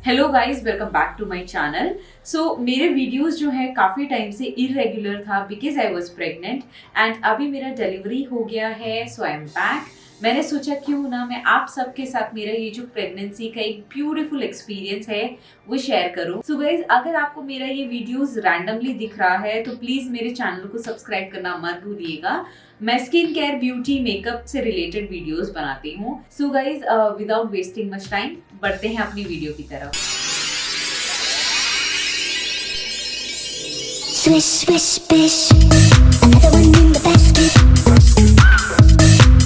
Hello guys, welcome back to my channel. So मेरे videos जो है काफ़ी टाइम से इरेगुलर था because I was pregnant and अभी मेरा डिलीवरी हो गया है। So I am back. मैंने सोचा क्यों ना मैं आप सबके साथ मेरा ये जो प्रेगनेंसी का एक ब्यूटीफुल एक्सपीरियंस है वो शेयर करूं। सो गाइस, अगर आपको मेरा ये वीडियोस रैंडमली दिख रहा है तो प्लीज़ मेरे चैनल को सब्सक्राइब करना मत भूलिएगा। मैं स्किन केयर, ब्यूटी, मेकअप से रिलेटेड वीडियोस बनाती हूँ। So guys, without wasting much time बढ़ते हैं अपनी वीडियो की तरफ। Swish, swish, bish. Another one in the basket.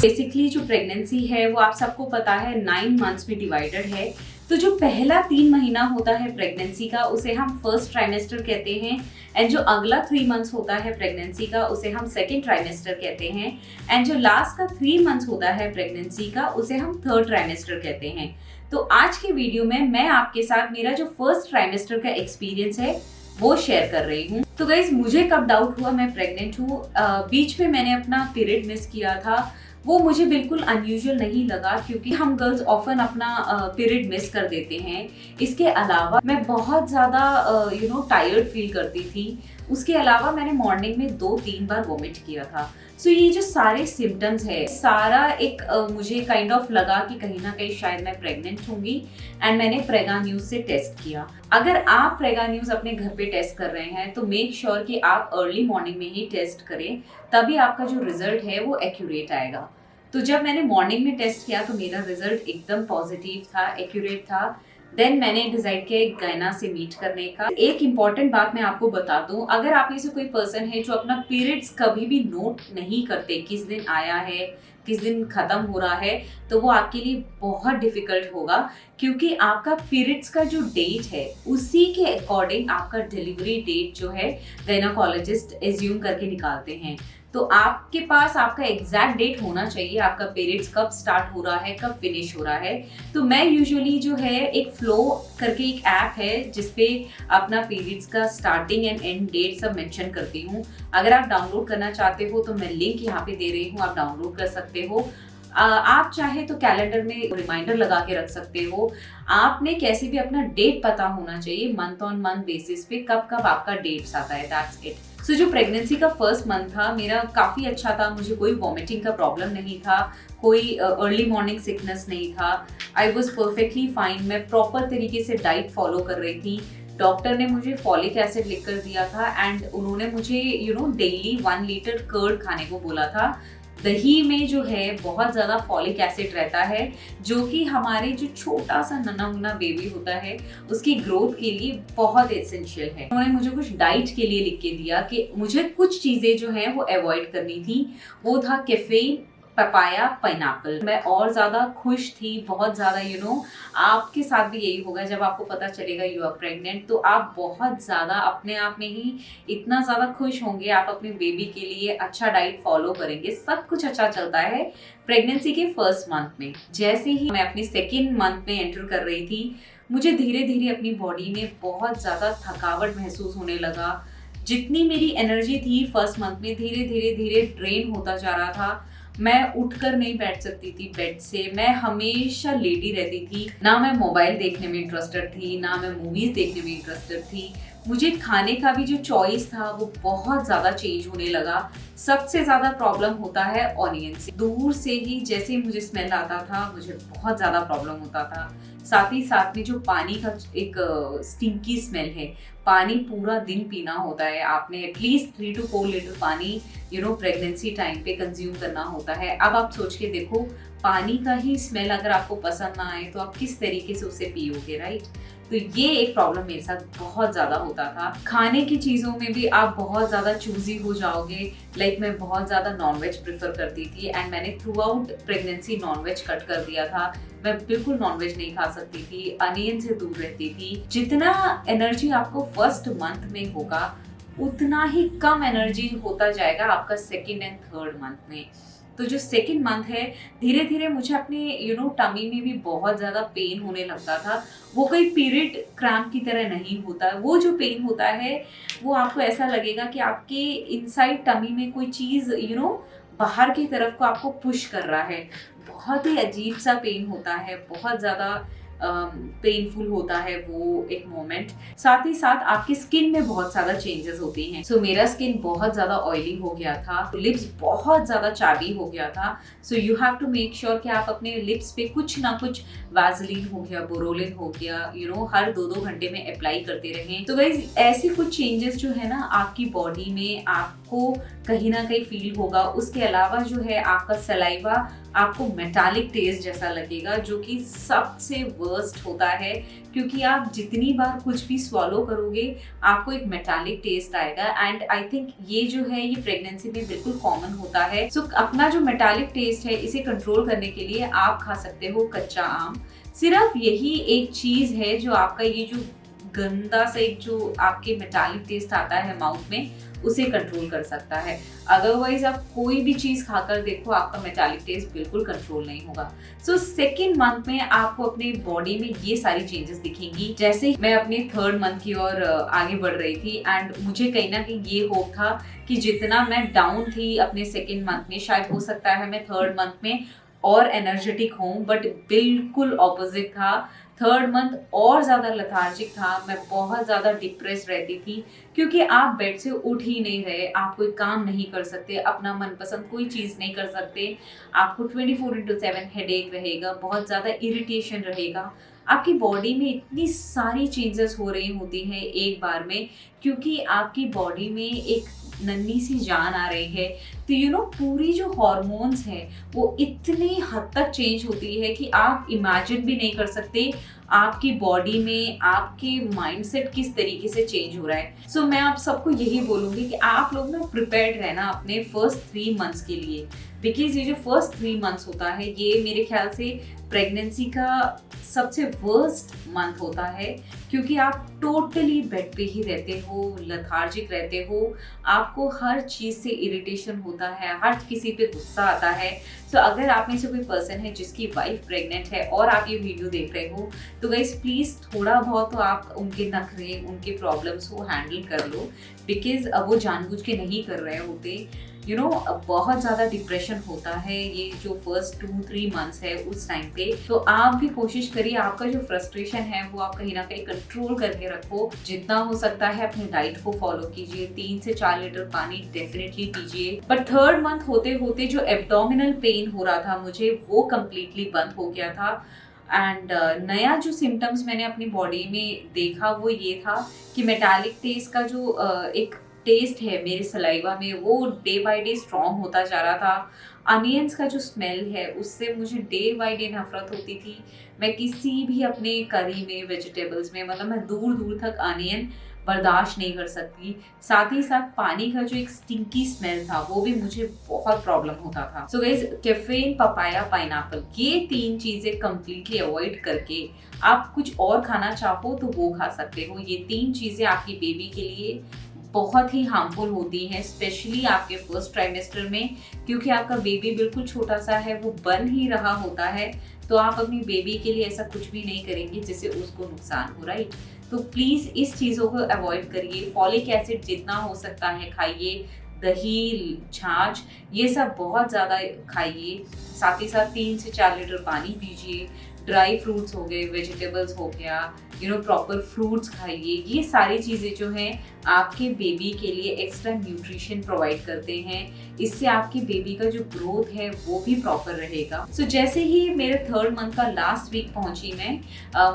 Basically जो प्रेगनेंसी है वो आप सबको पता है 9 मंथ्स में डिवाइडेड है। तो जो पहला 3 महीना होता है प्रेगनेंसी का उसे हम फर्स्ट ट्राइमेस्टर कहते हैं एंड जो अगला 3 मंथ्स होता है प्रेगनेंसी का उसे हम सेकेंड ट्राइमेस्टर कहते हैं एंड जो लास्ट का 3 मंथ्स होता है प्रेगनेंसी का उसे हम थर्ड ट्राइमेस्टर कहते हैं। तो आज के वीडियो में मैं आपके साथ मेरा जो फर्स्ट ट्राइमेस्टर का एक्सपीरियंस है वो शेयर कर रही हूँ। तो गाइज, मुझे कब डाउट हुआ मैं प्रेग्नेंट हूँ, बीच में मैंने अपना पीरियड मिस किया था। वो मुझे बिल्कुल अनयूजुअल नहीं लगा क्योंकि हम गर्ल्स ऑफन अपना पीरियड मिस कर देते हैं। इसके अलावा मैं बहुत ज़्यादा टायर्ड फील करती थी। उसके अलावा मैंने मॉर्निंग में 2-3 बार वॉमिट किया था। सो ये जो सारे सिम्टम्स है सारा एक मुझे काइंड ऑफ लगा कि कहीं ना कहीं शायद मैं प्रेग्नेंट होंगी एंड मैंने प्रेगा न्यूज से टेस्ट किया। अगर आप प्रेगा न्यूज अपने घर पे टेस्ट कर रहे हैं तो मेक श्योर कि आप अर्ली मॉर्निंग में ही टेस्ट करें, तभी आपका जो रिजल्ट है वो एक्यूरेट आएगा। तो जब मैंने मॉर्निंग में टेस्ट किया तो मेरा रिजल्ट एकदम पॉजिटिव था, एक्यूरेट था। देन मैंने डिसाइड किया एक गायना से मीट करने का। एक इम्पॉर्टेंट बात मैं आपको बता दूं, अगर आप में से कोई पर्सन है जो अपना पीरियड्स कभी भी नोट नहीं करते, किस दिन आया है किस दिन खत्म हो रहा है, तो वो आपके लिए बहुत डिफिकल्ट होगा क्योंकि आपका पीरियड्स का जो डेट है उसी के अकॉर्डिंग आपका डिलीवरी डेट जो है गायनाकोलॉजिस्ट एज्यूम करके निकालते हैं। तो आपके पास आपका एग्जैक्ट डेट होना चाहिए, आपका पीरियड्स कब स्टार्ट हो रहा है कब फिनिश हो रहा है। तो मैं यूजुअली जो है एक फ्लो करके एक ऐप है जिसपे अपना पीरियड्स का स्टार्टिंग एंड एंड डेट सब मेंशन करती हूँ। अगर आप डाउनलोड करना चाहते हो तो मैं लिंक यहाँ पे दे रही हूँ, आप डाउनलोड कर सकते हो। आप चाहे तो कैलेंडर में रिमाइंडर लगा के रख सकते हो। आपने कैसे भी अपना डेट पता होना चाहिए मंथ ऑन मंथ बेसिस पे कब कब आपका डेट्स आता है, दैट्स इट। सो जो प्रेगनेंसी का फर्स्ट मंथ था मेरा काफ़ी अच्छा था। मुझे कोई वॉमिटिंग का प्रॉब्लम नहीं था, कोई अर्ली मॉर्निंग सिकनेस नहीं था। I was perfectly fine. मैं प्रॉपर तरीके से डाइट फॉलो कर रही थी। डॉक्टर ने मुझे फॉलिक एसिड लिख कर दिया था एंड उन्होंने मुझे डेली 1 लीटर कर्ड खाने को बोला था। दही में जो है बहुत ज़्यादा फॉलिक एसिड रहता है जो कि हमारे जो छोटा सा नन्हा मुन्ना बेबी होता है उसकी ग्रोथ के लिए बहुत एसेंशियल है। उन्होंने मुझे कुछ डाइट के लिए लिख के दिया कि मुझे कुछ चीज़ें जो है वो अवॉइड करनी थी। वो था कैफीन, पपाया, पाइनएप्पल। मैं और ज़्यादा खुश थी, बहुत ज़्यादा आपके साथ भी यही होगा जब आपको पता चलेगा यू आर प्रेग्नेंट, तो आप बहुत ज़्यादा अपने आप में ही इतना ज़्यादा खुश होंगे। आप अपने बेबी के लिए अच्छा डाइट फॉलो करेंगे, सब कुछ अच्छा चलता है प्रेगनेंसी के फर्स्ट मंथ में। जैसे ही मैं अपनी सेकेंड मंथ में एंटर कर रही थी मुझे धीरे धीरे अपनी बॉडी में बहुत ज़्यादा थकावट महसूस होने लगा। जितनी मेरी एनर्जी थी फर्स्ट मंथ में धीरे धीरे धीरे ड्रेन होता जा रहा था। मैं उठकर नहीं बैठ सकती थी बेड से, मैं हमेशा लेटी रहती थी। ना मैं मोबाइल देखने में इंटरेस्टेड थी, ना मैं मूवीज देखने में इंटरेस्टेड थी। मुझे खाने का भी जो चॉइस था वो बहुत ज़्यादा चेंज होने लगा। सबसे ज़्यादा प्रॉब्लम होता है ऑनियन से। दूर से ही जैसे मुझे स्मेल आता था मुझे बहुत ज़्यादा प्रॉब्लम होता था। साथ ही साथ में जो पानी का एक स्टिंकी स्मेल है, पानी पूरा दिन पीना होता है। आपने एटलीस्ट 3 to 4 लीटर पानी प्रेगनेंसी टाइम पे कंज्यूम करना होता है। अब आप सोच के देखो, पानी का ही स्मेल अगर आपको पसंद ना आए तो आप किस तरीके से उसे पियोगे, राइट। तो ये एक प्रॉब्लम मेरे साथ बहुत ज़्यादा होता था। खाने की चीज़ों में भी आप बहुत ज़्यादा चूजी हो जाओगे। लाइक मैं बहुत ज़्यादा नॉनवेज प्रेफर करती थी एंड मैंने throughout pregnancy nonveg cut कर दिया था। मैं बिल्कुल नॉनवेज नहीं खा सकती थी, अनियन से दूर रहती थी। जितना एनर्जी आपको फर्स्ट मंथ में होगा उतना ही कम एनर्जी होता जाएगा आपका सेकेंड एंड थर्ड मंथ में। तो जो सेकेंड मंथ है धीरे धीरे मुझे अपने टमी में भी बहुत ज़्यादा पेन होने लगता था। वो कोई पीरियड क्रैम्प की तरह नहीं होता। वो जो पेन होता है वो आपको ऐसा लगेगा कि आपके इनसाइड टमी में कोई चीज़ बाहर की तरफ को आपको पुश कर रहा है। बहुत ही अजीब सा पेन होता है, बहुत ज़्यादा पेनफुल होता है वो एक मोमेंट। साथ ही साथ आपकी स्किन में बहुत ज्यादा चेंजेस होती हैं। सो मेरा स्किन बहुत ज्यादा ऑयली हो गया था, लिप्स बहुत ज्यादा चाबी हो गया था। So you have to make sure कि आप अपने लिप्स पे कुछ ना कुछ वैसलीन हो गया, बोरोलिन हो गया, हर 2-2 घंटे में अप्लाई करते रहें। तो गाइस ऐसे कुछ चेंजेस जो है ना आपकी बॉडी में आपको कहीं ना कहीं फील होगा। उसके अलावा जो है आपका सलाइवा आपको मेटालिक टेस्ट जैसा लगेगा, जो कि सबसे वर्स्ट होता है, क्योंकि आप जितनी बार कुछ भी स्वॉलो करोगे आपको एक मेटालिक टेस्ट आएगा। एंड आई थिंक ये जो है ये प्रेगनेंसी में बिल्कुल कॉमन होता है। सो अपना जो मेटालिक टेस्ट है इसे कंट्रोल करने के लिए आप खा सकते हो कच्चा आम। सिर्फ यही एक चीज है जो आपका ये जो गंदा सा एक जो आपके मेटालिक टेस्ट आता है माउथ में उसे कंट्रोल कर सकता है। अदरवाइज आप कोई भी चीज खाकर देखो आपका मेटालिक टेस्ट बिल्कुल कंट्रोल नहीं होगा। सो सेकेंड मंथ में आपको अपने बॉडी में ये सारी चेंजेस दिखेंगी। जैसे मैं अपने थर्ड मंथ की ओर आगे बढ़ रही थी एंड मुझे कहीं ना कहीं ये होप था कि जितना मैं डाउन थी अपने सेकेंड मंथ में, शायद हो सकता है मैं थर्ड मंथ में और एनर्जेटिक हूँ, बट बिल्कुल ऑपोजिट था। थर्ड मंथ और ज़्यादा लेथार्जिक था, मैं बहुत ज़्यादा डिप्रेस रहती थी, क्योंकि आप बेड से उठ ही नहीं रहे, आप कोई काम नहीं कर सकते, अपना मनपसंद कोई चीज़ नहीं कर सकते, आपको 24/7 हेडेक रहेगा, बहुत ज़्यादा इरिटेशन रहेगा। आपकी बॉडी में इतनी सारी चेंजेस हो रही होती हैं एक बार में, क्योंकि आपकी बॉडी में एक नन्ही सी जान आ रही है। तो पूरी जो हॉर्मोन्स है वो इतनी हद तक चेंज होती है कि आप इमेजिन भी नहीं कर सकते आपकी बॉडी में आपके माइंडसेट किस तरीके से चेंज हो रहा है। सो मैं आप सबको यही बोलूँगी कि आप लोग ना प्रिपेयर्ड रहना अपने फर्स्ट 3 मंथ्स के लिए, बिकॉज ये जो फर्स्ट 3 मंथ्स होता है ये मेरे ख्याल से प्रेगनेंसी का सबसे वर्स्ट मंथ होता है, क्योंकि आप टोटली बेड पे ही रहते हो, लेथार्जिक रहते हो, आपको हर चीज़ से इरिटेशन होता है, हर किसी पे गुस्सा आता है। सो अगर आप में से कोई पर्सन है जिसकी वाइफ प्रेग्नेंट है और आप ये वीडियो देख रहे हो, तो गाइस प्लीज़ थोड़ा बहुत तो आप उनके नखरे, उनके प्रॉब्लम्स को हैंडल कर लो, बिकॉज अब वो जानबूझ के नहीं कर रहे होते। बहुत ज़्यादा डिप्रेशन होता है ये जो फर्स्ट 2-3 मंथ्स है उस टाइम पे। तो आप भी कोशिश करिए आपका जो फ्रस्ट्रेशन है वो आप कहीं ना कहीं कंट्रोल करके रखो। जितना हो सकता है अपनी डाइट को फॉलो कीजिए, 3 से 4 लीटर पानी डेफिनेटली पीजिए। बट थर्ड मंथ होते होते जो एब्डोमिनल पेन हो रहा था मुझे, वो कम्प्लीटली बंद हो गया था। एंड नया जो सिम्टम्स मैंने अपनी बॉडी में देखा वो ये था कि मेटालिक टेस्ट का जो एक टेस्ट है मेरे सलाइवा में वो डे बाय डे स्ट्रॉन्ग होता जा रहा था। अनियंस का जो स्मेल है उससे मुझे डे बाय डे नफरत होती थी। मैं किसी भी अपने करी में, वेजिटेबल्स में, मतलब मैं दूर दूर तक अनियन बर्दाश्त नहीं कर सकती। साथ ही साथ पानी का जो एक स्टिंकी स्मेल था वो भी मुझे बहुत प्रॉब्लम होता था। So guys, caffeine, papaya, pineapple, ये 3 चीजें कंप्लीटली अवॉइड करके आप कुछ और खाना चाहो तो वो खा सकते हो। ये 3 चीजें आपकी बेबी के लिए बहुत ही हार्मफुल होती हैं, स्पेशली आपके फर्स्ट ट्राइमेस्टर में, क्योंकि आपका बेबी बिल्कुल छोटा सा है, वो बन ही रहा होता है। तो आप अपनी बेबी के लिए ऐसा कुछ भी नहीं करेंगे जिससे उसको नुकसान हो, राइट। तो प्लीज़ इस चीज़ों को अवॉइड करिए। फॉलिक एसिड जितना हो सकता है खाइए, दही, छाछ, ये सब बहुत ज़्यादा खाइए। साथ ही साथ 3 से 4 लीटर पानी पीजिए। ड्राई फ्रूट्स हो गए, वेजिटेबल्स हो गया, प्रॉपर फ्रूट्स खाइए। ये सारी चीज़ें जो हैं आपके बेबी के लिए एक्स्ट्रा न्यूट्रिशन प्रोवाइड करते हैं। इससे आपकी बेबी का जो ग्रोथ है वो भी प्रॉपर रहेगा। सो जैसे ही मेरे थर्ड मंथ का लास्ट वीक पहुंची मैं,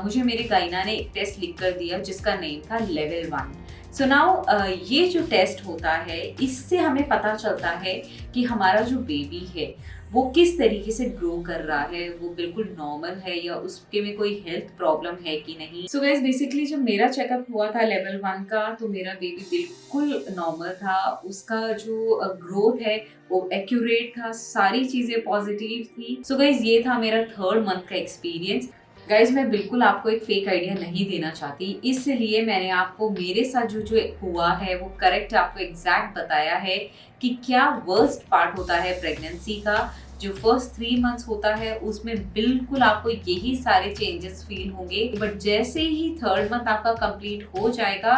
मुझे मेरे गाइना ने एक टेस्ट लिख कर दिया जिसका नेम था लेवल 1। सो नाउ ये जो टेस्ट होता है इससे हमें पता चलता है कि हमारा जो बेबी है वो किस तरीके से ग्रो कर रहा है, वो बिल्कुल नॉर्मल है या उसके में कोई हेल्थ प्रॉब्लम है कि नहीं। सो गाइस, बेसिकली जब मेरा चेकअप हुआ था लेवल 1 का, तो मेरा बेबी बिल्कुल नॉर्मल था। उसका जो ग्रोथ है वो एक्यूरेट था, सारी चीजें पॉजिटिव थी। सो गाइस, ये था मेरा थर्ड मंथ का एक्सपीरियंस। गाइज, मैं बिल्कुल आपको एक फेक आइडिया नहीं देना चाहती, इसलिए मैंने आपको मेरे साथ जो हुआ है वो करेक्ट आपको एग्जैक्ट बताया है कि क्या वर्स्ट पार्ट होता है प्रेगनेंसी का। जो फर्स्ट 3 मंथ्स होता है उसमें बिल्कुल आपको यही सारे चेंजेस फील होंगे, बट जैसे ही थर्ड मंथ आपका कंप्लीट हो जाएगा,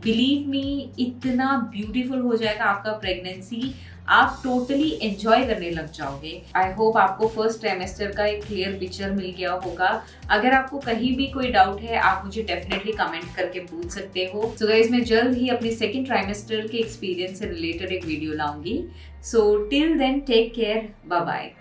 बिलीव मी, इतना ब्यूटीफुल हो जाएगा आपका प्रेगनेंसी। आप टोटली एंजॉय करने लग जाओगे। आई होप आपको फर्स्ट ट्राइमेस्टर का एक क्लियर पिक्चर मिल गया होगा। अगर आपको कहीं भी कोई डाउट है आप मुझे डेफिनेटली कमेंट करके पूछ सकते हो। सो गाइस, मैं जल्द ही अपने सेकंड ट्राइमेस्टर के एक्सपीरियंस से रिलेटेड एक वीडियो लाऊंगी। So till then take care, bye bye.